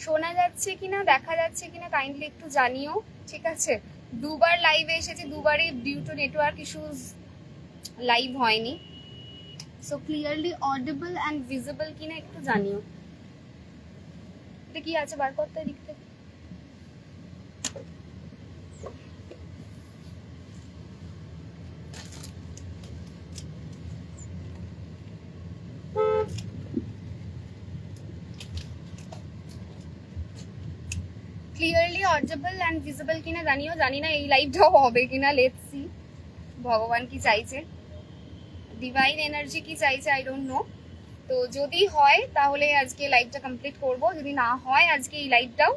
শোনা যাচ্ছে কিনা, দেখা যাচ্ছে কিনা কাইন্ডলি একটু জানিও, ঠিক আছে? দুবার লাইভে এসেছি, দুবারই due to network issues live হয়নি। So clearly audible and visible কিনা একটু জানিও। এটা কি আছে বার করতে দিক থেকে? ক্লিয়ারলি অডিবল অ্যান্ড ভিজিবল কিনা জানিও। জানি না এই লাইভটাও হবে কিনা, লেটস সি। ভগবান কি চাইছে, ডিভাইন এনার্জি কি চাইছে, আই ডোন্ট নো। তো যদি হয় তাহলে আজকে লাইভটা কমপ্লিট করব, যদি না হয় আজকে এই লাইভটাও,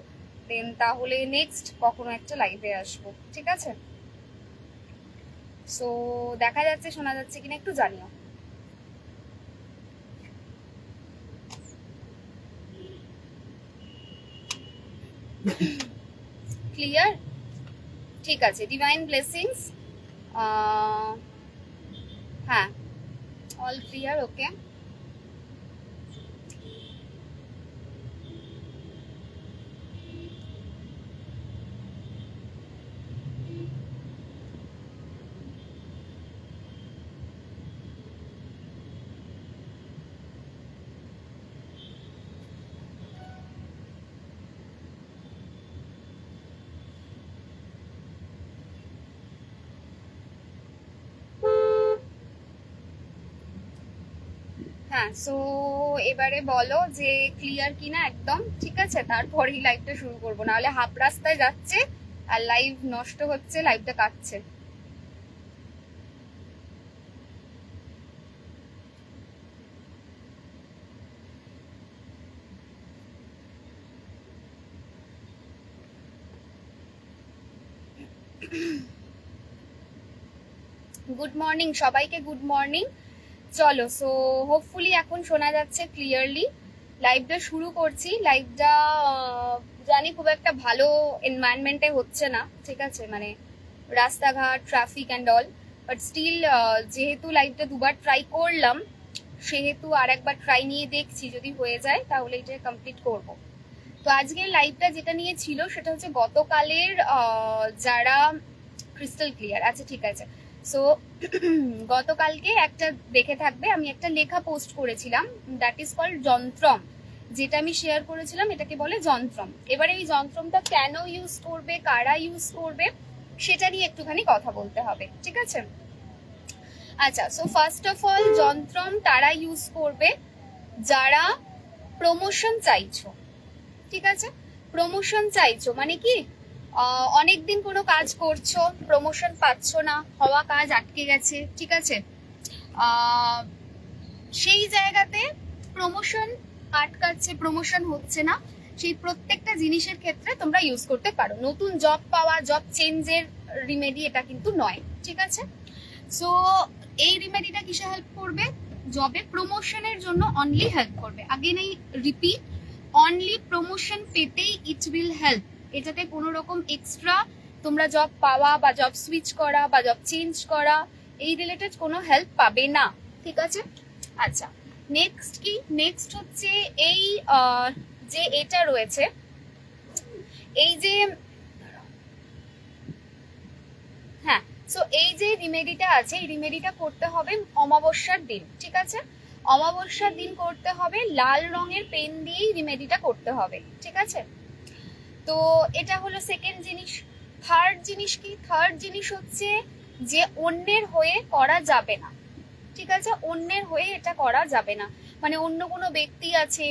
দেন তাহলে নেক্সট কখনো একটা লাইভে আসবো, ঠিক আছে? সো দেখা যাচ্ছে, শোনা যাচ্ছে কিনা একটু জানিও। ক্লিয়ার? ঠিক আছে, ডিভাইন ব্লেসিংস। হ্যাঁ, অল ক্লিয়ার, ওকে। হ্যাঁ, সো এবারে বলো যে ক্লিয়ার কিনা একদম, ঠিক আছে? তারপরেই লাইভটা শুরু করবো, নাহলে হাফ রাস্তায় যাচ্ছে আর লাইভ নষ্ট হচ্ছে, লাইভটা কাটছে। গুড মর্নিং সবাইকে, গুড মর্নিং। চলো, সো হোপফুলি এখন শোনা যাচ্ছে ক্লিয়ারলি। লাইভটা শুরু করছি। লাইভটা জানি খুব একটা ভালো এনভায়রনমেন্টে হচ্ছে না, ঠিক আছে? মানে রাস্তাঘাট, traffic and all, but still যেহেতু লাইভটা দুবার ট্রাই করলাম, সেহেতু আর একবার ট্রাই নিয়ে দেখছি, যদি হয়ে যায় তাহলে এটা কমপ্লিট করব। তো আজকের লাইভটা যেটা নিয়ে ছিল সেটা হচ্ছে গতকালের যারা ক্রিস্টাল ক্লিয়ার, আচ্ছা ঠিক আছে। সো গতকালকে একটা দেখে থাকবে, আমি একটা লেখা পোস্ট করেছিলাম, দ্যাট ইজ কল্ড যন্ত্রম। যেটা আমি শেয়ার করেছিলাম এটাকে বলে যন্ত্রম। এবারে এই যন্ত্রমটা কেন ইউজ করবে, কারা ইউজ করবে, সেটা নিয়ে একটুখানি কথা বলতে হবে, ঠিক আছে? আচ্ছা, সো ফার্স্ট অফ অল যন্ত্রম তারা ইউজ করবে যারা প্রমোশন চাইছো, ঠিক আছে? প্রমোশন চাইছো মানে কি, অনেকদিন কোনো কাজ করছো, প্রমোশন পাচ্ছ না, হওয়া কাজ আটকে গেছে, ঠিক আছে? সেই জায়গাতে প্রমোশন আটকাচ্ছে, প্রমোশন হচ্ছে না, সেই প্রত্যেকটা জিনিসের ক্ষেত্রে তোমরা ইউজ করতে পারো। নতুন জব পাওয়া, জব চেঞ্জের রিমেডি এটা কিন্তু নয়, ঠিক আছে? সো এই রিমেডিটা কিসে হেল্প করবে? জবে প্রমোশনের জন্য অনলি হেল্প করবে। আগেন এই রিপিট, অনলি প্রমোশন পেতেই ইট উইল হেল্প। এটাতে কোনো রকম এক্সট্রা তোমরা জব পাওয়া বা জব সুইচ করা বা জব চেঞ্জ করা এই রিলেটেড কোনো হেল্প পাবে না, ঠিক আছে? আচ্ছা, নেক্সট কি? নেক্সট হচ্ছে এই যে এটা রয়েছে, এই যে, হ্যাঁ, সো এই যে রিমেডিটা আছে, এই রিমেডিটা করতে হবে অমাবস্যার দিন, ঠিক আছে? অমাবস্যার দিন করতে হবে, লাল রঙের পেন দিয়েই রিমেডিটা করতে হবে, ঠিক আছে? তো এটা হলো সেকেন্ড জিনিস। থার্ড জিনিস কি? থার্ড জিনিস হচ্ছে যে অন্যের হয়ে করা যাবে না, ঠিক আছে? অন্যের হয়ে এটা করা যাবে না, মানে অন্য কোনো ব্যক্তি আছে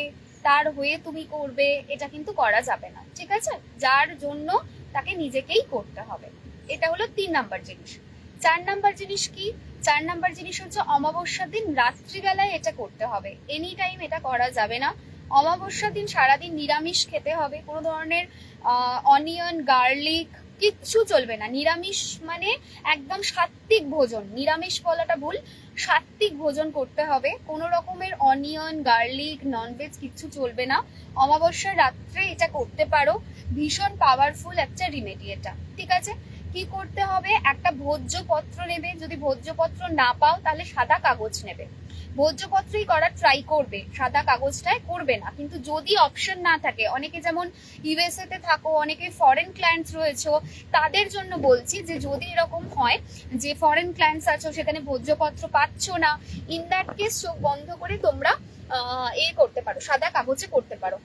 তার হয়ে তুমি করবে, এটা কিন্তু করা যাবে না, ঠিক আছে? যার জন্য তাকে নিজেকেই করতে হবে। এটা হলো 3 নাম্বার জিনিস। 4 নাম্বার জিনিস কি? 4 নাম্বার জিনিস হচ্ছে অমাবস্যার দিন রাত্রিবেলায় এটা করতে হবে, এনি টাইম এটা করা যাবে না। অমাবস্যার দিন সারাদিন নিরামিষ খেতে হবে, কোনো ধরনের অনিয়ন, গার্লিক কিচ্ছু চলবে না। নিরামিষ মানে একদম সাত্বিক ভোজন, নিরামিষ বলাটা ভুল, সাত্বিক ভোজন করতে হবে। কোনো রকমের অনিয়ন, গার্লিক, ননভেজ কিচ্ছু চলবে না। অমাবস্যার রাত্রে এটা করতে পারো, ভীষণ পাওয়ারফুল একটা রিমেডি এটা, ঠিক আছে? কি করতে হবে? একটা ভোজ্যপত্র নেবে, যদি ভোজ্যপত্র না পাও তাহলে সাদা কাগজ নেবে। ভোজ্যপত্রই করার ট্রাই করবে, সাদা কাগজটায় করবে না। কিন্তু যদি অপশন না থাকে, অনেকে যেমন ইউএসএ তে থাকো, অনেকে ফরেন ক্লায়েন্টস রয়েছে, তাদের জন্য বলছি যে যদি এরকম হয় যে ফরেন ক্লায়েন্টস আছো, সেখানে ভোজ্যপত্র পাচ্ছ না, ইন দ্যাট কেস চোখ বন্ধ করে তোমরা করতে পারো, সাদা কাগজে করতে পারো।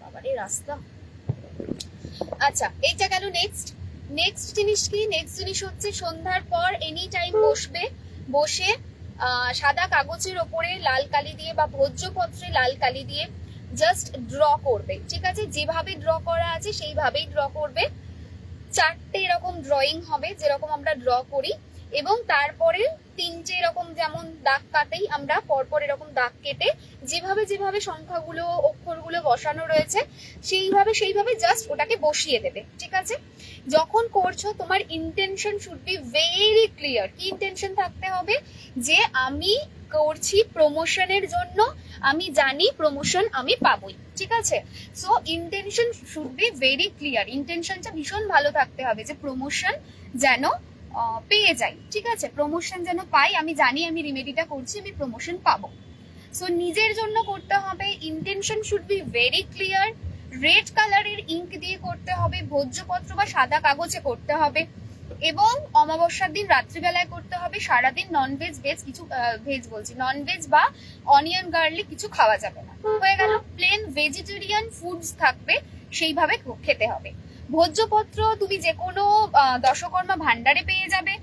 বাবার এই রাস্তা। আচ্ছা, এইটা গেল। নেক্সট জিনিস কি? নেক্সট জিনিস হচ্ছে সন্ধ্যার পর এনি টাইম বসে সাদা কাগজের ওপরে লাল কালি দিয়ে বা ভোজ্যপত্রে লাল কালি দিয়ে জাস্ট ড্র করবে। ঠিক আছে, যেভাবে ড্র করা আছে সেইভাবেই ড্র করবে। 4টে এরকম ড্রয়িং হবে যেরকম আমরা ড্র করি, এবং তারপরে 3টে এরকম যেমন দাগ কাটেই আমরা পরপর এরকম দাগ কেটে যেভাবে যেভাবে সংখ্যাগুলো অক্ষরগুলো বসানো রয়েছে সেইভাবে জাস্ট ওটাকে বসিয়ে দেবে। ঠিক আছে, যখন করছো তোমার intention should be very clear. কি ইন্টেনশন থাকতে হবে? যে আমি করছি প্রমোশনের জন্য, আমি জানি প্রমোশন আমি পাবোই। ঠিক আছে, so intention should be very clear. ইন্টেনশনটা ভীষণ ভালো থাকতে হবে যে প্রমোশন যেন পেয়ে যাই। ঠিক আছে, প্রমোশন যেন পাই, আমি জানি আমি রিমেডিটা করছি, আমি প্রমোশন পাবো। সো নিজের জন্য করতে হবে, intention should be very clear. Red কালারের ইঙ্ক দিয়ে করতে হবে, ভোজ্যপত্র বা সাদা কাগজে করতে হবে, এবং অমাবস্যার দিন রাত্রিবেলায় করতে হবে। সারাদিন ননভেজ ননভেজ বা অনিয়ন গার্লিক কিছু খাওয়া যাবে না। হয়ে গেল, প্লেন ভেজিটেরিয়ান ফুডস থাকবে, সেইভাবে খেতে হবে। ভোজ্যপত্র তুমি যে কোনো দশকর্মা ভান্ডারে পেয়ে যাবে,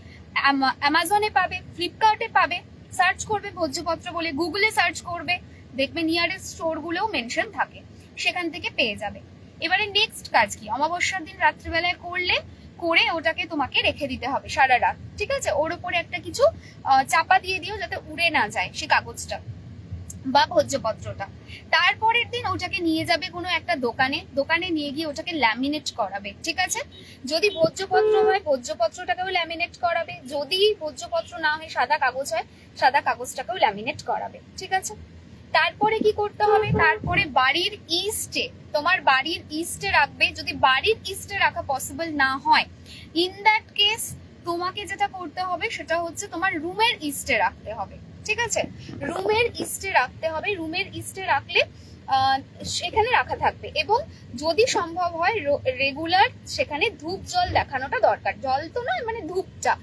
অ্যামাজনে পাবে, ফ্লিপকার্টে পাবে। সার্চ করবে ভোজ্যপত্র বলে, গুগলে সার্চ করবে, দেখবে নিয়ারেস্ট স্টোর গুলোও মেনশন থাকে, সেখান থেকে পেয়ে যাবে। এবারে নেক্সট কাজ কি? অমাবস্যার দিন রাত্রিবেলায় করে ওটাকে তোমাকে রেখে দিতে হবে সারা রাত। ঠিক আছে, ওর উপরে একটা কিছু চাপা দিয়ে দিও যাতে উড়ে না যায় সে কাগজটা বা ভোজ্যপত্রটা। তারপরের দিন ওটাকে নিয়ে যাবে কোনো একটা দোকানে নিয়ে গিয়ে ওটাকে ল্যামিনেট করাবে। ঠিক আছে, যদি ভোজ্যপত্র হয় ভোজ্যপত্রটাকেও ল্যামিনেট করাবে, যদি ভোজ্যপত্র না হয় সাদা কাগজ হয় সাদা কাগজটাকেও ল্যামিনেট করাবে। ঠিক আছে, তারপরে কি করতে হবে? তারপরে তোমার বাড়ির ইস্টে রাখবে। যদি বাড়ির ইস্টে রাখা পসিবল না হয়, ইন দ্যাট কেস তোমাকে যেটা করতে হবে সেটা হচ্ছে তোমার রুমের ইস্টে রাখতে হবে। ঠিক আছে, রুমের ইস্টে রাখতে হবে। রুমের ইস্টে রাখলে সেখানে রাখা থাকবে, এবং যদি সম্ভব হয় রেগুলার সেখানে ধূপ জল দেখানোটা দরকার। জল তো নয়, মানে ধূপটা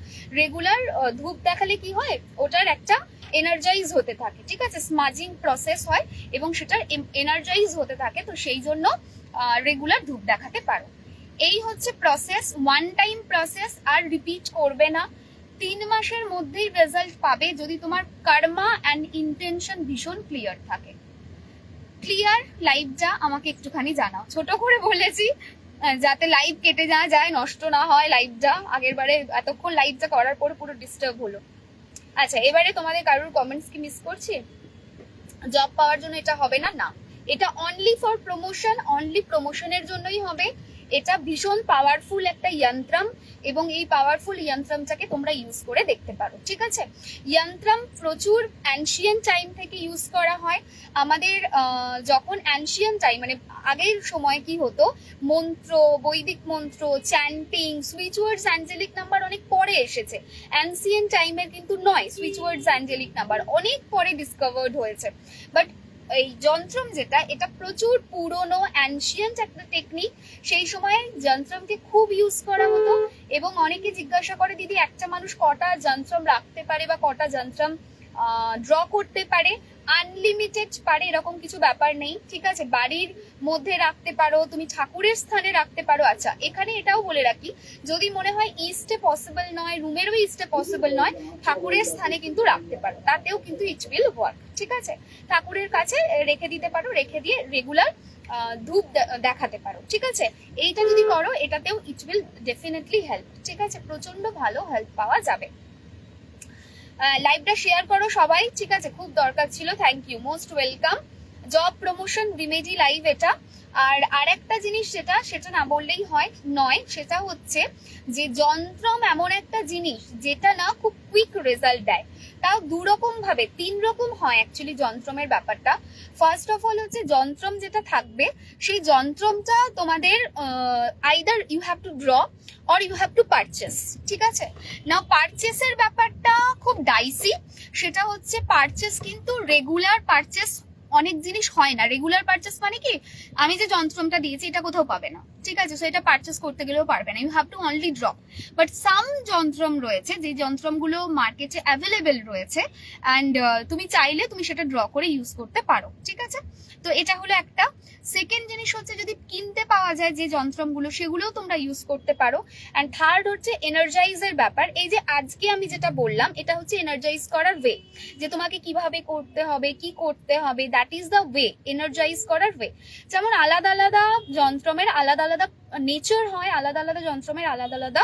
রেগুলার ধূপ দেখালে কি হয়, ওটার একটা এনার্জাইজ হতে থাকে। ঠিক আছে, স্মাজিং প্রসেস হয় এবং সেটার এনার্জাইজ হতে থাকে, তো সেই জন্য রেগুলার ধূপ দেখাতে পারো। এই হচ্ছে প্রসেস, ওয়ান টাইম প্রসেস, আর রিপিট করবে না। 3 মাসের মধ্যেই রেজাল্ট পাবে যদি তোমার কর্মা অ্যান্ড ইন্টেনশন ভীষণ ক্লিয়ার থাকে। ক্লিয়ার? লাইভটা আমাকে একটুখানি জানাও, ছোট করে বলেছি যাতে লাইভ কেটে না যায়, নষ্ট না হয় লাইভটা। আগের বারে এতক্ষণ লাইভটা করার পরে পুরো ডিস্টার্ব হলো। আচ্ছা, এবারে তোমাদের কারোর কমেন্টস কি মিস করছি? জব পাওয়ার জন্য এটা হবে না, না, এটা অনলি ফর প্রমোশন, অনলি প্রমোশনের জন্যই হবে। এটা ভীষণ পাওয়ারফুল একটা যন্ত্রম, এবং এই পাওয়ারফুল যন্ত্রমটাকে তোমরা ইউজ করে দেখতে পারো। ঠিক আছে, যন্ত্রম প্রচুর অ্যানশিয়েন্ট টাইম থেকে ইউজ করা হয়। আমাদের যখন অ্যানশিয়েন্ট টাইম মানে আগের সময় কি হতো, মন্ত্র, বৈদিক মন্ত্র, চ্যান্টিং, সুইচ ওয়ার্ডস, অ্যাঞ্জেলিক নাম্বার অনেক পরে এসেছে। অ্যানসিয়েন্ট টাইমের কিন্তু নয়, সুইচ ওয়ার্ডস, অ্যাঞ্জেলিক নাম্বার অনেক পরে ডিসকভার্ড হয়েছে। বাট এই যন্ত্রম যেটা, এটা প্রচুর পুরনো অ্যানশিয়েন্ট একটা টেকনিক। সেই সময় যন্ত্রমকে খুব ইউজ করা হতো, এবং অনেকে জিজ্ঞাসা করে দিদি একটা মানুষ কটা যন্ত্রম রাখতে পারে বা কটা যন্ত্রম ড্র করতে পারে? আনলিমিটেড পারে এরকম কিছু ব্যাপার নেই। ঠিক আছে, বাড়ির মধ্যে রাখতে পারো, তুমি ঠাকুরের স্থানে রাখতে পারো। আচ্ছা, এখানে এটাও বলে রাখি, যদি মনে হয় ইস্টে পসিবল নয়, রুমেরও ইস্টে পসিবল নয়, ঠাকুরের স্থানে কিন্তু রাখতে পারো, তাতেও কিন্তু ইট উইল ওয়ার্ক। ঠিক আছে, ঠাকুরের কাছে রেখে দিতে পারো, রেখে দিয়ে রেগুলার ধূপ দেখাতে পারো। ঠিক আছে, এইটা যদি করো এটাতেও ইট উইল ডেফিনেটলি হেল্প। ঠিক আছে, প্রচন্ড ভালো হেল্প পাওয়া যাবে। লাইভটা শেয়ার করো সবাই। ঠিক আছে, খুব দরকার ছিল, thank you, most welcome. Job promotion remedy live এটা। আর একটা জিনিস সেটা না বললেই নয়, সেটা হচ্ছে যে যন্ত্রম এমন একটা জিনিস যেটা না খুব কুইক রেজাল্ট দেয়। তাও 2 রকম ভাবে, 3 রকম হয় অ্যাকচুয়ালি যন্ত্রমের ব্যাপারটা। ফার্স্ট অফ অল হচ্ছে যন্ত্রম যেটা থাকবে সেই যন্ত্রমটা তোমাদের either you have to draw or you have to purchase, ঠিক আছে। না পারচেসের ব্যাপারটা খুব ডাইসি। সেটা হচ্ছে পারচেস কিন্তু রেগুলার পারচেস অনেক জিনিস হয় না। রেগুলার পারচেস মানে কি, আমি যে যন্ত্রমটা দিয়েছি এটা কোথাও পাবে না, ঠিক আছে, সো এটা পারচেস করতে গেলেও পারবে না, you have to only draw. But some যন্ত্রম রয়েছে যে যন্ত্রমগুলো মার্কেটে অ্যাভেলেবেল রয়েছে অ্যান্ড তুমি চাইলে তুমি সেটা ড্র করে ইউজ করতে পারো, ঠিক আছে। তো এটা হলো একটা। সেকেন্ড জিনিস হচ্ছে যদি কিনতে পাওয়া যায় যে যন্ত্রমগুলো সেগুলোও তোমরা ইউজ করতে পারো। অ্যান্ড থার্ড হচ্ছে এনার্জাইজের ব্যাপার। এই যে আজকে আমি যেটা বললাম এটা হচ্ছে এনার্জাইজ করার ওয়ে, যে তোমাকে কিভাবে করতে হবে, কি করতে হবে, that is the way, energize করার ওয়ে। যেমন আলাদা আলাদা যন্ত্রমের আলাদা আলাদা নেচার হয়, আলাদা আলাদা যন্ত্রমের আলাদা আলাদা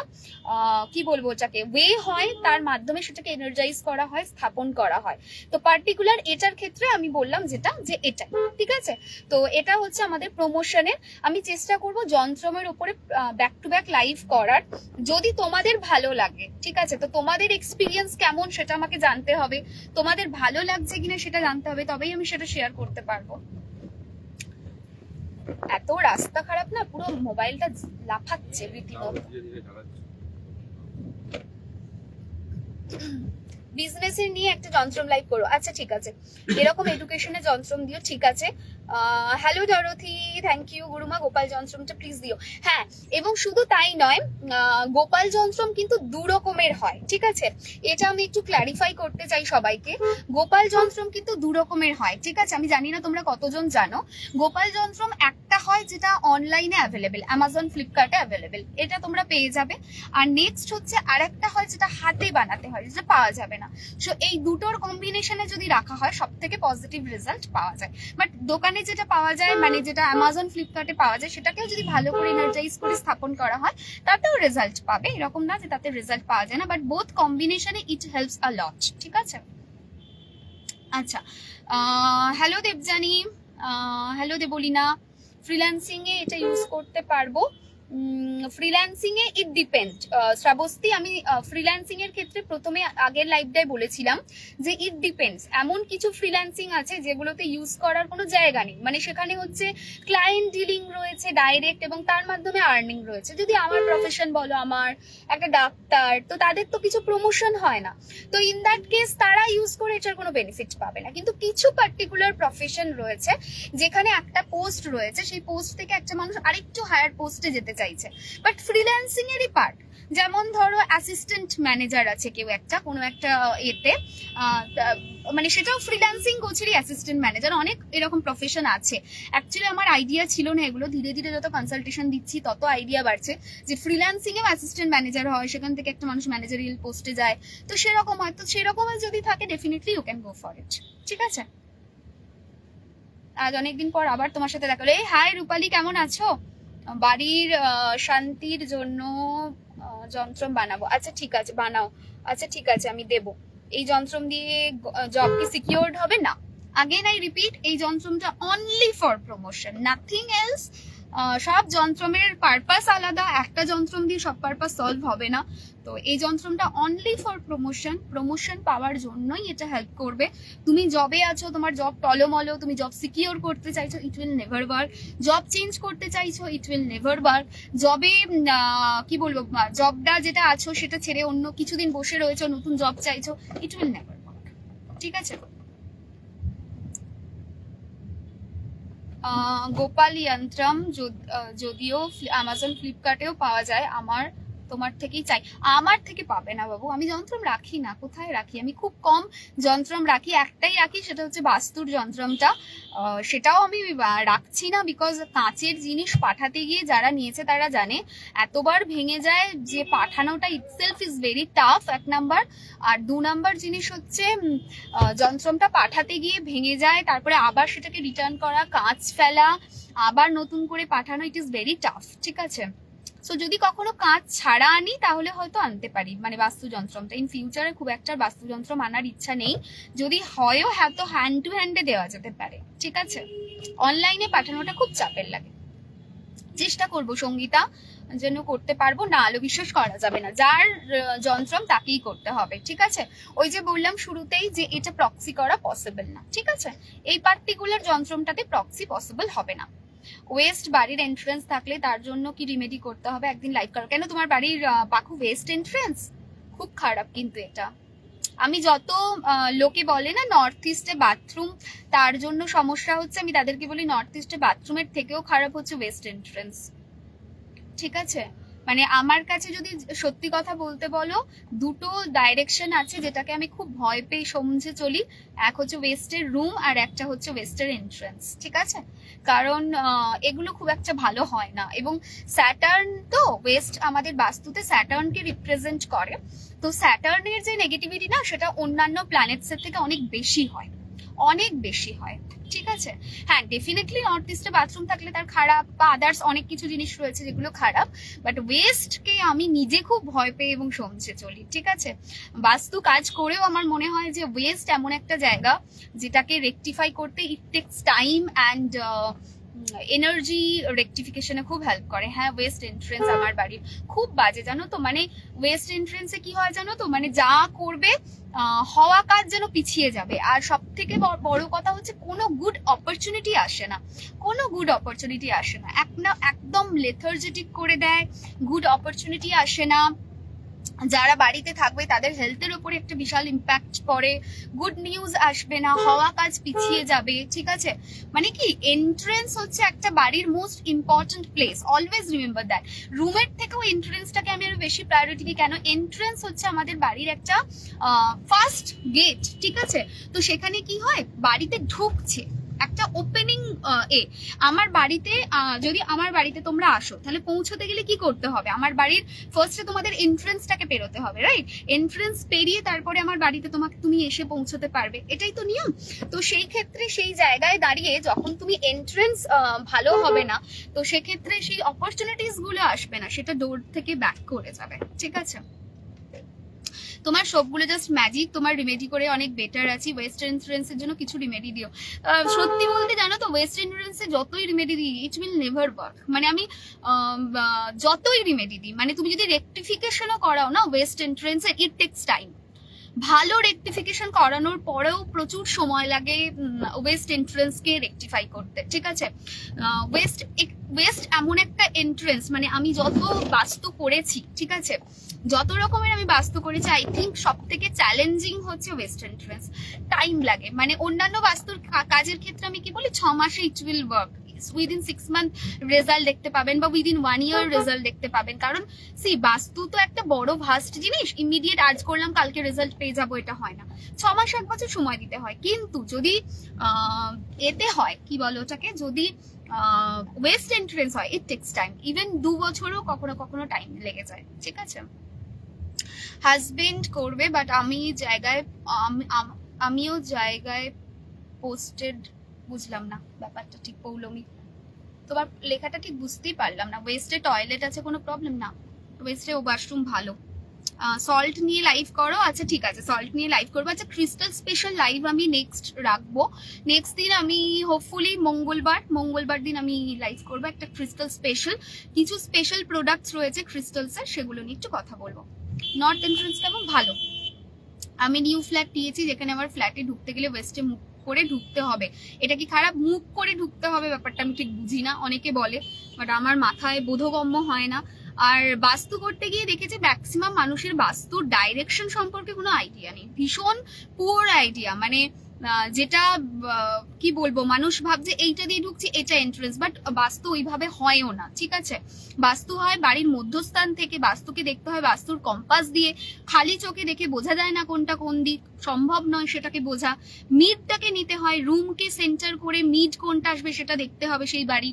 কি বলবো ওটাকে ওয়ে হয়, তার মাধ্যমে সেটাকে এনার্জাইজ করা হয়, স্থাপন করা হয়। তো পার্টিকুলার এটার ক্ষেত্রে আমি বললাম যেটা যে এটা, ঠিক আছে। তো এটা হচ্ছে আমাদের প্রমোশনের। আমি চেষ্টা করব যন্ত্রমের উপরে ব্যাক টু ব্যাক লাইভ করার, যদি তোমাদের ভালো লাগে, ঠিক আছে। তো তোমাদের এক্সপিরিয়েন্স কেমন সেটা আমাকে জানতে হবে, তোমাদের ভালো লাগছে কিনা সেটা জানতে হবে, তবেই আমি সেটা শেয়ার করতে পারবো। এত রাস্তা খারাপ না, পুরো মোবাইলটা লাফাচ্ছে রীতিমতো। বিজনেসের নিয়ে একটা যন্ত্রম লাইভ করো, আচ্ছা ঠিক আছে। এরকম এডুকেশনের যন্ত্রম দিও, ঠিক আছে। Hello Dorothy, thank you Guruma. Gopal যন্ত্রমটা প্লিজ দিও। হ্যাঁ, এবং শুধু তাই নয়, গোপাল যন্ত্রম কিন্তু 2 রকমের হয়, ঠিক আছে। এটা আমি একটু ক্ল্যারিফাই করতে চাই সবাইকে। গোপাল যন্ত্রম কিন্তু 2 রকমের হয়, ঠিক আছে। আমি জানি না তোমরা কতজন জানো। গোপাল যন্ত্রম একটা হয় যেটা অনলাইনে অ্যাভেলেবেল, অ্যামাজন ফ্লিপকার্টে অ্যাভেলেবেল, এটা তোমরা পেয়ে যাবে। আর নেক্সট হচ্ছে আরেকটা হয় যেটা হাতে বানাতে হয়, যেটা পাওয়া যাবে না। সো এই দুটোর কম্বিনেশনে যদি রাখা হয় সব থেকে পজিটিভ রেজাল্ট পাওয়া যায়। বাট দোকানে যেটা পাওয়া যায়, মানে যেটা অ্যামাজন ফ্লিপকার্টে পাওয়া যায়, সেটাকেও যদি ভালো করে এনার্জাইজ করে স্থাপন করা হয় তাতেও রেজাল্ট পাবে। এরকম না যে তাতে রেজাল্ট পাওয়া যায় না, বাট বোথ কম্বিনেশনে ইট হেল্পস আ লট, ঠিক আছে। আচ্ছা, hello Debjani, hello Debalina. Freelancing এ এটা ইউজ করতে পারবো। ফ্রিল্যান্সিং এ ইট ডিপেন্ড শ্রাবস্তি। আমি ফ্রিল্যান্সিং এর ক্ষেত্রে প্রথমে আগের লাইভটাই বলেছিলাম যে ইট ডিপেন্ডস। এমন কিছু ফ্রিল্যান্সিং আছে যেগুলোতে ইউজ করার কোনো জায়গা নেই, মানে সেখানে হচ্ছে ক্লায়েন্ট ডিলিং রয়েছে ডাইরেক্ট এবং তার মাধ্যমে আর্নিং রয়েছে। যদি আমার প্রফেশন বলো, আমার একটা ডাক্তার, তো তাদের তো কিছু প্রমোশন হয় না, তো ইন দ্যাট কেস তারা ইউজ করে এটার কোনো বেনিফিট পাবে না। কিন্তু কিছু পার্টিকুলার প্রফেশন রয়েছে যেখানে একটা পোস্ট রয়েছে, সেই পোস্ট থেকে একটা মানুষ আরেকটু হায়ার পোস্টে যেতে চাইছে, বাট ফ্রিল্যান্সিং এরই পার্ট। যেমন ধরো অ্যাসিস্ট্যান্ট ম্যানেজার আছে কেউ একটা কোনো একটা এতে, মানে সেটাও ফ্রিল্যান্সিং গোছেরই অ্যাসিস্ট্যান্ট ম্যানেজার। অনেক এরকম প্রফেশন আছে। অ্যাকচুয়ালি আমার আইডিয়া ছিল না এগুলো, ধীরে ধীরে যত কনসালটেশন দিচ্ছি তত আইডিয়া বাড়ছে যে ফ্রিল্যান্সিং এও অ্যাসিস্ট্যান্ট ম্যানেজার হয়, সেখান থেকে একটা মানুষ ম্যানেজারিয়াল পোস্টে যায়। তো সেরকম হয়, তো সেরকম যদি থাকে definitely you can go for it, ঠিক আছে। আজ অনেকদিন পর আবার তোমার সাথে দেখা হলো। এই হাই রূপালী, কেমন আছো? বাড়ির শান্তির জন্য যন্ত্রম বানাবো, আচ্ছা ঠিক আছে বানাও, আচ্ছা ঠিক আছে আমি দেব। এই যন্ত্রম দিয়ে জব কি সিকিউরড হবে না? আগেন আই রিপিট, এই যন্ত্রমটা only for promotion, nothing else. সব যন্ত্রমের পারপাস আলাদা, একটা যন্ত্রম দিয়ে সব পারপাস সলভ হবে না। তো এই যন্ত্রমটা অনলি ফর প্রমোশন, প্রমোশন পাওয়ার জন্যই এটা হেল্প করবে। তুমি জবে আছো, তোমার জব টলমলো, তুমি জব সিকিউর করতে চাইছো, it will never work. Job change করতে চাইছো, ইট উইল নেভার ওয়ার্ক। জবে কি বলবো, জবটা যেটা আছো সেটা ছেড়ে অন্য কিছুদিন বসে রয়েছো, নতুন জব চাইছো, ইট উইল নেভার ওয়ার্ক, ঠিক আছে। গোপাল যন্ত্রম যদিও অ্যামাজন ফ্লিপকার্টেও পাওয়া যায়, আমার তোমার থেকেই চাই। আমার থেকে পাবে না বাবু, আমি যন্ত্রম রাখি না। কোথায় রাখি? আমি খুব কম যন্ত্রম রাখি, একটাই রাখি, সেটা হচ্ছে বাস্তুর যন্ত্রমটা। সেটাও আমি রাখছি না বিকজ কাঁচের জিনিস পাঠাতে গিয়ে যারা নিয়েছে তারা জানে এতবার ভেঙে যায় যে পাঠানোটা itself is very tough, 1 number. আর 2 নাম্বার জিনিস হচ্ছে যন্ত্রমটা পাঠাতে গিয়ে ভেঙে যায়, তারপরে আবার সেটাকে রিটার্ন করা, কাঁচ ফেলা, আবার নতুন করে পাঠানো, ইট ইজ ভেরি টাফ, ঠিক আছে। সো যদি কখনো কাঁচ ছাড়া আনি তাহলে হয়তো আনতে পারি, মানে বাস্তুযন্ত্রটা। ইন ফিউচারে খুব একটা বাস্তুযন্ত্র আনার ইচ্ছা নেই, যদি হয়ও হয়তো হ্যান্ড টু হ্যান্ডে দেওয়া যেতে পারে, ঠিক আছে। অনলাইনে পাঠানোটা খুব চাপের লাগে। চেষ্টা করব সঙ্গীতা যেন করতে পারবো, না আলো বিশ্বাস করা যাবে না, যার যন্ত্রম তাকেই করতে হবে, ঠিক আছে। ওই যে বললাম শুরুতেই যে এটা প্রক্সি করা পসিবল না, ঠিক আছে। এই পার্টিকুলার যন্ত্রমটাতে প্রক্সি পসিবল হবে না। ওয়েস্ট বাড়ির এন্ট্রেন্স থাকলে তার জন্য কি রিমেডি করতে হবে, একদিন লাইভ করো। কেন তোমার বাড়ির পাখু ওয়েস্ট এন্ট্রেন্স? খুব খারাপ কিন্তু এটা। আমি যত লোকে বলে না নর্থ ইস্টে বাথরুম তার জন্য সমস্যা হচ্ছে, আমি তাদেরকে বলি নর্থ ইস্টে বাথরুমের থেকেও খারাপ হচ্ছে ওয়েস্ট এন্ট্রেন্স, ঠিক আছে। মানে আমার কাছে যদি সত্যি কথা বলতে বলো, দুটো ডাইরেকশন আছে যেটাকে আমি খুব ভয় পেয়ে সমঝে চলি। এক হচ্ছে ওয়েস্টের রুম আর একটা হচ্ছে ওয়েস্টের এন্ট্রেন্স, ঠিক আছে। কারণ এগুলো খুব একটা ভালো হয় না, এবং স্যাটার্ন তো ওয়েস্ট আমাদের বাস্তুতে স্যাটার্নকে রিপ্রেজেন্ট করে। তো স্যাটার্নের যে নেগেটিভিটি না সেটা অন্যান্য প্ল্যানেটসের থেকে অনেক বেশি হয়, অনেক বেশি হয়, ঠিক আছে। হ্যাঁ ডেফিনেটলি নর্থ ইস্টে বাথরুম থাকলে তার খারাপ বা আদার্স অনেক কিছু জিনিস রয়েছে যেগুলো খারাপ, বাট ওয়েস্টকে আমি নিজে খুব ভয় পেয়ে এবং সমঝে চলি, ঠিক আছে। বাস্তু কাজ করেও আমার মনে হয় যে ওয়েস্ট এমন একটা জায়গা যেটাকে রেকটিফাই করতে it takes time and energy রেকটিফিকেশনে খুব হেল্প করে। হ্যাঁ ওয়েস্ট এন্ট্রেন্স আমার বাড়ির খুব বাজে, জানো তো। মানে ওয়েস্ট এন্ট্রেন্সে কি হয় জানো তো, মানে যা করবে হওয়া কাজ যেন পিছিয়ে যাবে। আর সব থেকে বড় কথা হচ্ছে কোনো গুড অপরচুনিটি আসে না, কোনো গুড অপরচুনিটি আসে না, একদম লেথার্জেটিক করে দেয়, গুড অপরচুনিটি আসে না। যারা বাড়িতে থাকবে তাদের হেলথের উপরে একটা বিশাল ইম্প্যাক্ট পড়ে, গুড নিউজ আসবে না, হওয়া কাজ পিছিয়ে যাবে, ঠিক আছে। মানে কি এন্ট্রেন্স হচ্ছে একটা বাড়ির most important place, always remember that. রুমের থেকেও এন্ট্রেন্সটাকে আমি আরো বেশি প্রায়োরিটি দিই, কেন এন্ট্রেন্স হচ্ছে আমাদের বাড়ির একটা ফার্স্ট গেট, ঠিক আছে। তো সেখানে কি হয়, বাড়িতে ঢুকছে একটা ওপেনিং আমার বাড়িতে যদি আমার বাড়িতে তোমরা আসো তাহলে পৌঁছতে গেলে কি করতে হবে, আমার বাড়ির ফার্স্টে তোমাদের এন্ট্রেন্সটাকে পেরোতে হবে, রাইট। এন্ট্রেন্স পেরিয়ে তারপরে আমার বাড়িতে তুমি এসে পৌঁছতে পারবে, এটাই তো নিয়ম। তো সেই ক্ষেত্রে সেই জায়গায় দাঁড়িয়ে যখন তুমি এন্ট্রেন্স ভালো হবে না, তো সেক্ষেত্রে সেই অপরচুনিটিস গুলো আসবে না, সেটা ডোর থেকে ব্যাক করে যাবে, ঠিক আছে। তোমার সবগুলো জাস্ট ম্যাজিক, তোমার রিমেডি করে অনেক বেটার আছি। ওয়েস্ট এন্ট্রেন্সের জন্য কিছু রিমেডি দিও। সত্যি বলতে জানো তো ওয়েস্ট এন্ট্রেন্সে যতই রিমেডি দিই ইট উইল নেভার ওয়ার্ক। মানে আমি যতই রিমেডি দিই, মানে তুমি যদি রেকটিফিকেশনও করাও না ওয়েস্ট এন্ট্রেন্সে, ইট টেকস টাইম। ভালো রেকটিফিকেশন করানোর পরেও প্রচুর সময় লাগে ওয়েস্ট এন্ট্রেন্সকে রেকটিফাই করতে, ঠিক আছে। ওয়েস্ট এমন একটা এন্ট্রেন্স, মানে আমি যত বাস্তু করেছি, ঠিক আছে, যত রকমের আমি বাস্তু করেছি, আই থিঙ্ক সব থেকে চ্যালেঞ্জিং হচ্ছে ওয়েস্ট এন্ট্রেন্স। টাইম লাগে, মানে অন্যান্য বাস্তুর কাজের ক্ষেত্রে আমি কি বলি 6 মাসে it will work, within 6 month result দেখতে পাবেন বা উইদিন 1 ইয়ার রেজাল্ট দেখতে পাবেন। কারণ সি বাস্তু তো একটা বড় ভাস্ট জিনিস, ইমিডিয়েট আজ করলাম কালকে রেজাল্ট পেয়ে যাবো এটা হয় না, 6 মাস 1 বছর সময় দিতে হয়। কিন্তু যদি এতে হয় কি বলো ওটাকে, যদি ওয়েস্ট এন্ট্রেন্স হয় ইট টেক্স টাইম, ইভেন 2 বছরও কখনো কখনো টাইম লেগে যায়, ঠিক আছে। হাজবেন্ড করবে, বাট আমিও জায়গায় পোস্টেড, বুঝলাম না ব্যাপারটা ঠিক। পৌলমি তোমার লেখাটা ঠিক বুঝতেই পারলাম না। ওয়েস্টে টয়লেট আছে কোনো প্রবলেম না, ওয়েস্টে ও বাথরুম ভালো। সল্ট নিয়ে লাইভ করো, আচ্ছা ঠিক আছে সল্ট নিয়ে লাইভ করবো। আচ্ছা ক্রিস্টাল স্পেশাল লাইভ আমি নেক্সট রাখবো, নেক্সট দিন আমি হোপফুলি মঙ্গলবার দিন আমি লাইভ করবো একটা ক্রিস্টাল স্পেশাল। কিছু স্পেশাল প্রোডাক্টস রয়েছে ক্রিস্টালসের, সেগুলো নিয়ে একটু কথা বলবো। নর্থ এন্ট্রেন্স কেমন? ভালো। আমি নিউ ফ্ল্যাট নিয়েছি যেখানে আমার ফ্ল্যাটে ঢুকতে গেলে ওয়েস্টে মুখ করে ঢুকতে হবে। এটা কি খারাপ? মুখ করে ঢুকতে হবে ব্যাপারটা আমি ঠিক বুঝি না, অনেকে বলে, বাট আমার মাথায় বোধগম্য হয় না। আর বাস্তু করতে গিয়ে দেখেছি ম্যাক্সিমাম মানুষের বাস্তুর ডাইরেকশন সম্পর্কে কোনো আইডিয়া নেই, ভীষণ পুয়ার আইডিয়া। মানে যেটা কি বলবো, মানুষ ভাবছে এইটা দিয়ে ঢুকছি এটা এন্ট্রেন্স, বাট বাস্তু ওইভাবে হয়ও না, ঠিক আছে। বাস্তু হয় বাড়ির মধ্যস্থান থেকে, বাস্তুকে দেখতে হয় বাস্তুর কম্পাস দিয়ে, খালি চোখে দেখে বোঝা যায় না কোনটা কোন দিক, সম্ভব নয় সেটাকে বোঝা। মিডটাকে নিতে হয়, রুমকে সেন্টার করে মিড কোনটা আসবে সেটা দেখতে হবে সেই বাড়ি,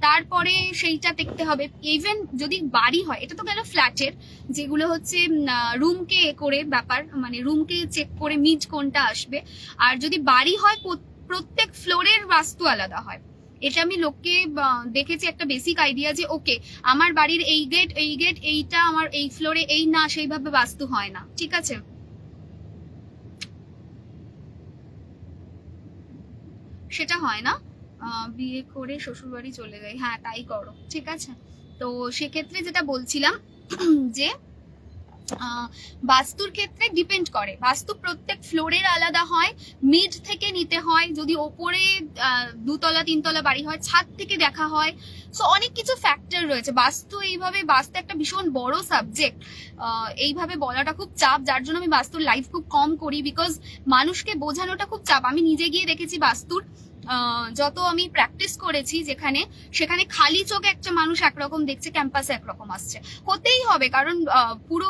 তারপরে সেইটা দেখতে হবে। ইভেন যদি বাড়ি হয়, এটা তো গেল ফ্ল্যাটের, যেগুলো হচ্ছে রুমকে করে ব্যাপার, মানে রুমকে চেক করে মিড কোনটা আসবে। আর যদি বাড়ি হয় প্রত্যেক ফ্লোরের বাস্তু আলাদা হয়, এটা আমি লোককে দেখেছি একটা বেসিক আইডিয়া যে ওকে আমার বাড়ির এই গেট এইটা আমার এই ফ্লোরে এই না, সেইভাবে বাস্তু হয় না, ঠিক আছে? সেটা হয় না। বিয়ে করে শ্বশুর বাড়ি চলে যাই, হ্যাঁ তাই করো, ঠিক আছে? তো সেক্ষেত্রে যেটা বলছিলাম যে বাস্তুর ক্ষেত্রে ডিপেন্ড করে, বাস্তু প্রত্যেক ফ্লোরের আলাদা হয়, মিড থেকে নিতে হয়, যদি ওপরে 2 তলা 3 তলা বাড়ি হয় ছাদ থেকে দেখা হয়, সো অনেক কিছু ফ্যাক্টর রয়েছে। বাস্তু বাস্তু একটা ভীষণ বড় সাবজেক্ট, এইভাবে বলাটা খুব চাপ, যার জন্য আমি বাস্তুর লাইভ খুব কম করি, বিকজ মানুষকে বোঝানোটা খুব চাপ। আমি নিজে গিয়ে দেখেছি বাস্তুর যত আমি প্র্যাকটিস করেছি সেখানে খালি চোখে একটা মানুষ একরকম দেখছে, ক্যাম্পাসে একরকম আসছে, হতেই হবে, কারণ পুরো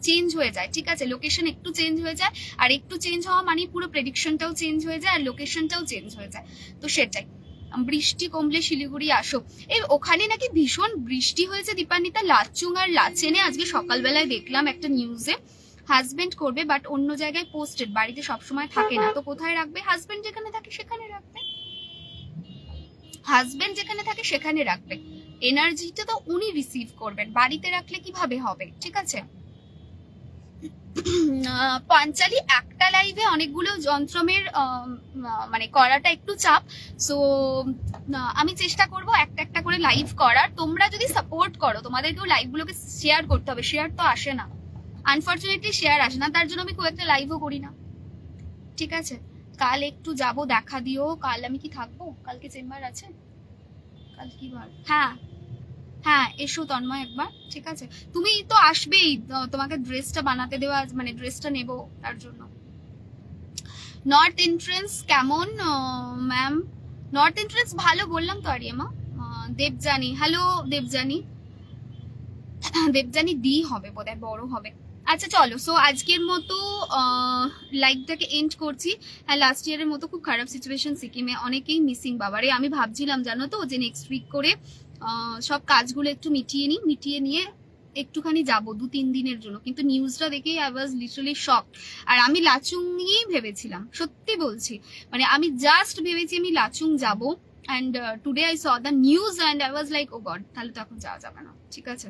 চেঞ্জ হয়ে যায়, ঠিক আছে? লোকেশন একটু চেঞ্জ হয়ে যায়, আর একটু চেঞ্জ হওয়া মানে পুরো প্রেডিকশনটাও চেঞ্জ হয়ে যায়, আর লোকেশনটাও চেঞ্জ হয়ে যায়। তো সেটাই, বৃষ্টি কমলে শিলিগুড়ি আসো। এই ওখানে নাকি ভীষণ বৃষ্টি হয়েছে দীপান্বিতা, লাচুং আর লাচেনে আজকে সকালবেলায় দেখলাম একটা নিউজে। হাজবেন্ড করবে বাট অন্য জায়গায় পোস্টেড, বাড়িতে সবসময় থাকে না, তো কোথায় রাখবে? হাজবেন্ড যেখানে থাকে সেখানে রাখবে, হাজবেন্ড যেখানে থাকে সেখানে রাখবে, এনার্জিটা তো উনি রিসিভ করবেন, বাড়িতে রাখলে কিভাবে হবে, ঠিক আছে? পাঞ্চালি একটা লাইভে অনেকগুলো যন্ত্রমের মানে করাটা একটু চাপ, সো আমি চেষ্টা করব একটা একটা করে লাইভ করার। তোমরা যদি সাপোর্ট করো, তোমাদেরকেও লাইভগুলোকে শেয়ার করতে হবে, শেয়ার তো আসে না, আনফর্চুনেটলি শেয়ার আসে না, তার জন্য আমি খুব একটা লাইভও করি না, ঠিক আছে? কাল একটু যাব, দেখা দিও। কাল আমি কি থাকবো? কালকে চেম্বার আছে? কাল কি বার? হ্যাঁ হ্যাঁ, এসো তন্ময় একবার, ঠিক আছে? তুমি তো আসবেই, তোমাকে ড্রেসটা বানাতে দেওয়া, মানে ড্রেসটা নেব তার জন্য। নর্থ এন্ট্রেন্স কেমন ম্যাম? নর্থ এন্ট্রেন্স ভালো, বললাম তো আরিয়ামা। দেবজানি, হ্যালো দেবজানি, দেবজানি ডি হবে বোধহয়, বড় হবে। আচ্ছা চলো, সো আজকের মতো লাইভটাকে এন্ড করছি। হ্যাঁ, লাস্ট ইয়ারের মতো খুব খারাপ সিচুয়েশন সিকিমে, অনেকেই মিসিং। বাবারে, আমি ভাবছিলাম জানো তো যে নেক্সট উইক করে সব কাজগুলো একটু মিটিয়ে নিয়ে একটুখানি যাবো 2-3 দিনের জন্য, কিন্তু নিউজটা দেখেই আই ওয়াজ লিটারালি শক। আর আমি লাচুং নিয়েই ভেবেছিলাম, সত্যি বলছি, মানে আমি জাস্ট ভেবেছি আমি লাচুং যাব, and today I saw the news and I was like oh God, তাহলে তো এখন যাওয়া যাবে না, ঠিক আছে?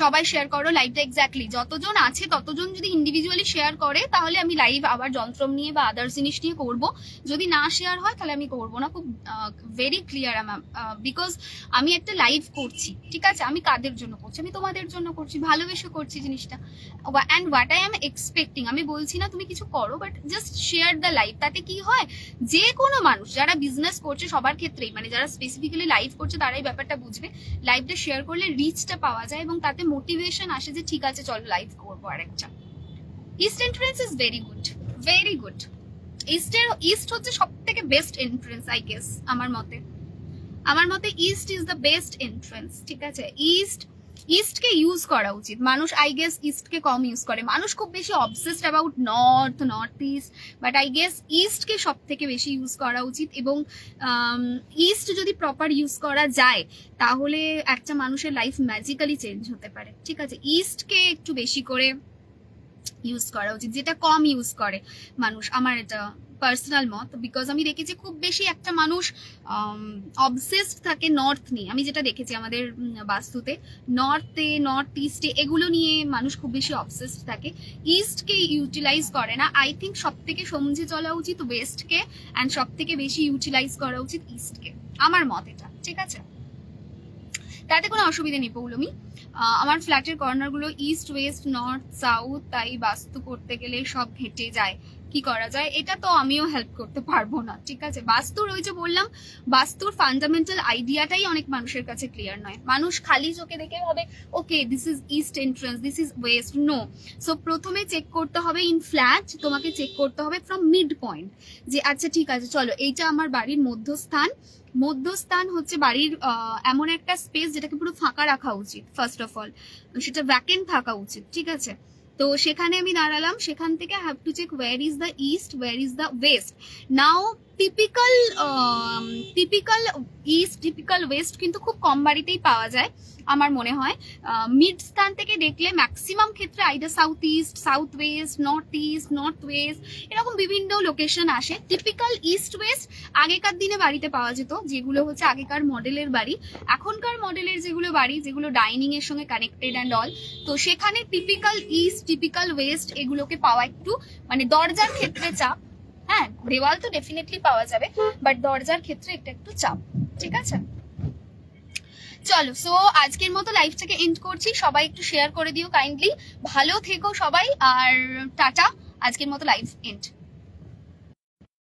সবাই শেয়ার করো লাইভটা, এক্স্যাক্টলি যতজন আছে ততজন যদি ইন্ডিভিজুয়ালি শেয়ার করে তাহলে আমি লাইভ আবার যন্ত্রম নিয়ে বা আদার্স জিনিস নিয়ে করব, যদি না শেয়ার হয় তাহলে আমি করব না। খুব ভেরি ক্লিয়ার ম্যাম, বিকজ আমি একটা লাইভ করছি, ঠিক আছে? আমি কাদের জন্য করছি? আমি তোমাদের জন্য করছি, ভালোবেসে করছি জিনিসটা। And what I am expecting, আমি বলছি না তুমি কিছু করো, but just share the live. তাতে কি হয়, যে কোনো মানুষ যারা বিজনেস করছে সবার ক্ষেত্রেই, মানে যারা স্পেসিফিক্যালি লাইভ করছে তারাই ব্যাপারটা বুঝবে, লাইভটা শেয়ার করলে রিচটা পাওয়া যায় এবং তাতে মোটিভেশন আসে যে ঠিক আছে চলো লাইভ করবো আরেকটা। East entrance is very good, very good. East হচ্ছে সব থেকে বেস্ট এন্ট্রেন্স আই গেস, আমার মতে east is the best entrance, ঠিক আছে? ইস্টকে ইউজ করা উচিত মানুষ, আই গেস ইস্টকে কম ইউজ করে মানুষ, খুব বেশি obsessed about north east, but I guess ইস্টকে সব থেকে বেশি ইউজ করা উচিত। এবং ইস্ট যদি প্রপার ইউজ করা যায় তাহলে একটা মানুষের লাইফ ম্যাজিক্যালি চেঞ্জ হতে পারে, ঠিক আছে? ইস্টকে একটু বেশি করে ইউজ করা উচিত, যেটা কম ইউজ করে মানুষ, আমার এটা পার্সোনাল মত। বিকজ আমি দেখেছি খুব বেশি একটা মানুষ অবসেসড থাকে নর্থ নিয়ে, আমি যেটা দেখেছি আমাদের বাস্তুতে নর্থ ইস্টে এগুলো নিয়ে মানুষ খুব বেশি অবসেসড থাকে, ইস্টকে ইউটিলাইজ করে না। আই থিঙ্ক সব থেকে সমঝে চলা উচিত ওয়েস্টকে, অ্যান্ড সব থেকে বেশি ইউটিলাইজ করা উচিত ইস্টকে, আমার মত এটা, ঠিক আছে? তাতে কোনো অসুবিধা নেই পৌলমি। আমার ফ্ল্যাটের কর্নারগুলো ইস্ট ওয়েস্ট নর্থ সাউথ, তাই বাস্তু করতে গেলে সব ঘেটে যায়, কি করা যায়? এটা তো আমিও হেল্প করতে পারবো না, ঠিক আছে? বাস্তুর ওই যে বললাম, বাস্তুর ফান্ডামেন্টাল আইডিয়াটাই অনেক মানুষের কাছে ক্লিয়ার নয়, মানুষ খালি চোখে দেখে ভাবে okay this is east entrance, this is west, no. So প্রথমে চেক করতে হবে ইন ফ্ল্যাট, তোমাকে চেক করতে হবে ফ্রম মিড পয়েন্ট, যে আচ্ছা ঠিক আছে চলো এইটা আমার বাড়ির মধ্যস্থান হচ্ছে বাড়ির এমন একটা স্পেস যেটাকে পুরো ফাঁকা রাখা উচিত, ফার্স্ট অফ অল সেটা ভ্যাকেন্ট থাকা উচিত, ঠিক আছে? তো সেখানে আমি দাঁড়ালাম, সেখান থেকে have to check where is the east, where is the west. Now typical typical east typical west কিন্তু খুব কম বাড়িতেই পাওয়া যায় আমার মনে হয়। মিড স্থান থেকে দেখলে ম্যাক্সিমাম ক্ষেত্রে either south east, south West, north West এরকম বিভিন্ন লোকেশন আসে। টিপিক্যাল ইস্ট ওয়েস্ট আগেকার দিনে বাড়িতে পাওয়া যেত, যেগুলো হচ্ছে আগেকার মডেলের বাড়ি। এখনকার মডেলের যেগুলো বাড়ি, যেগুলো ডাইনিং এর সঙ্গে কানেক্টেড অ্যান্ড অল, তো সেখানে টিপিক্যাল ইস্ট টিপিক্যাল ওয়েস্ট এগুলোকে পাওয়া একটু মানে দরজার ক্ষেত্রে চাপ। হ্যাঁ, দেওয়াল তো ডেফিনেটলি পাওয়া যাবে, বাট দরজার ক্ষেত্রে এটা একটু চাপ। ঠিক আছে, চলো সো আজকের মতো লাইভটাকে এন্ড করছি। সবাই একটু শেয়ার করে দিও কাইন্ডলি। ভালো থেকো সবাই, আর টাটা। আজকের মতো লাইভ এন্ড।